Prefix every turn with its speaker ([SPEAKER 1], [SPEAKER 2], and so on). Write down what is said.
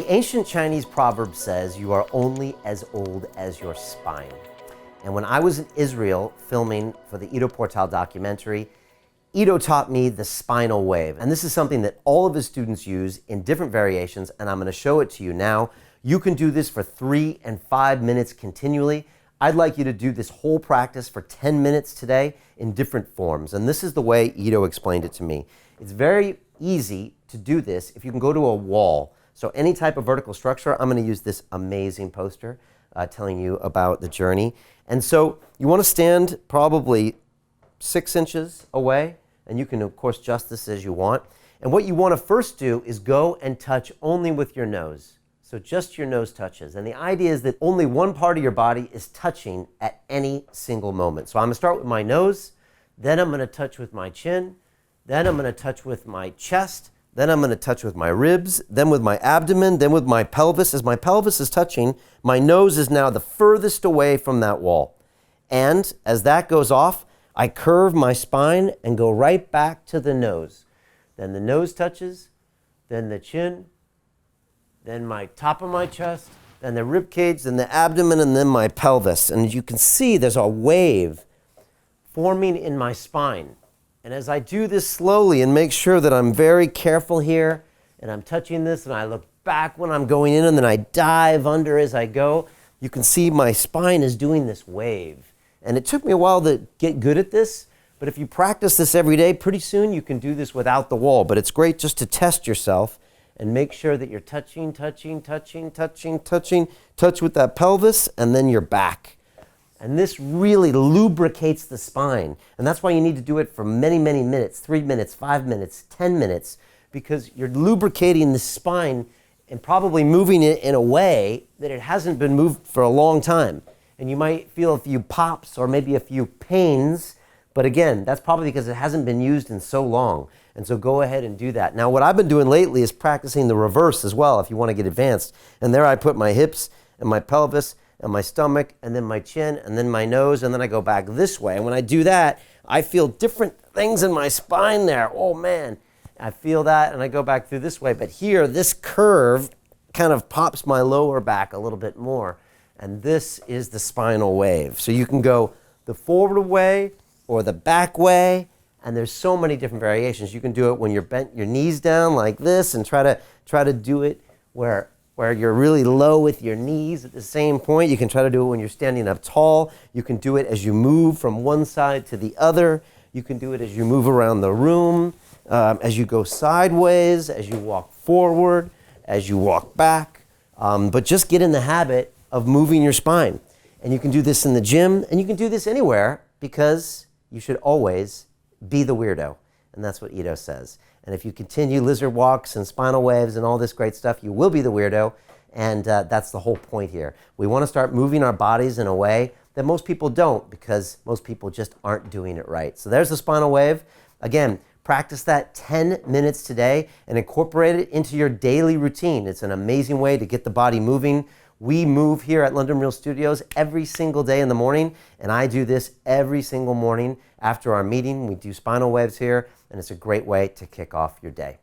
[SPEAKER 1] The ancient Chinese proverb says, "You are only as old as your spine." And when I was in Israel filming for the Ido Portal documentary, Ido taught me the spinal wave. And this is something that all of his students use in different variations, and I'm going to show it to you now. You can do this for 3 and 5 minutes continually. I'd like you to do this whole practice for 10 minutes today in different forms. And this is the way Ido explained it to me. It's very easy to do this if you can go to a wall. So any type of vertical structure, I'm going to use this amazing poster telling you about the journey. And so you want to stand probably 6 inches away, and you can of course adjust this as you want. And what you want to first do is go and touch only with your nose. So just your nose touches. And the idea is that only one part of your body is touching at any single moment. So I'm going to start with my nose, then I'm going to touch with my chin, then I'm going to touch with my chest, then I'm going to touch with my ribs, then with my abdomen, then with my pelvis. As my pelvis is touching, my nose is now the furthest away from that wall. And as that goes off, I curve my spine and go right back to the nose. Then the nose touches, then the chin, then my top of my chest, then the rib cage, then the abdomen, and then my pelvis. And as you can see, there's a wave forming in my spine. And as I do this slowly and make sure that I'm very careful here, and I'm touching this, and I look back when I'm going in, and then I dive under as I go, you can see my spine is doing this wave. And it took me a while to get good at this, but if you practice this every day, pretty soon you can do this without the wall. But it's great just to test yourself and make sure that you're touching, touch with that pelvis, and then your back. And this really lubricates the spine. And that's why you need to do it for many, many minutes, 3 minutes, 5 minutes, 10 minutes, because you're lubricating the spine and probably moving it in a way that it hasn't been moved for a long time. And you might feel a few pops or maybe a few pains, but again, that's probably because it hasn't been used in so long. And so go ahead and do that. Now, what I've been doing lately is practicing the reverse as well, if you want to get advanced. And there I put my hips and my pelvis and my stomach, and then my chin, and then my nose, and then I go back this way. And when I do that, I feel different things in my spine there. Oh man, I feel that, and I go back through this way. But here, this curve kind of pops my lower back a little bit more. And this is the spinal wave. So you can go the forward way or the back way, and there's so many different variations. You can do it when you're bent your knees down like this, and try to do it where you're really low with your knees at the same point. You can try to do it when you're standing up tall. You can do it as you move from one side to the other. You can do it as you move around the room, as you go sideways, as you walk forward, as you walk back. But just get in the habit of moving your spine. And you can do this in the gym, and you can do this anywhere, because you should always be the weirdo. And that's what Ido says. And if you continue lizard walks and spinal waves and all this great stuff, you will be the weirdo. And that's the whole point here. We want to start moving our bodies in a way that most people don't, because most people just aren't doing it right. So there's the spinal wave. Again, practice that 10 minutes today and incorporate it into your daily routine. It's an amazing way to get the body moving. We move here at London Real Studios every single day in the morning, and I do this every single morning after our meeting. We do spinal waves here, and it's a great way to kick off your day.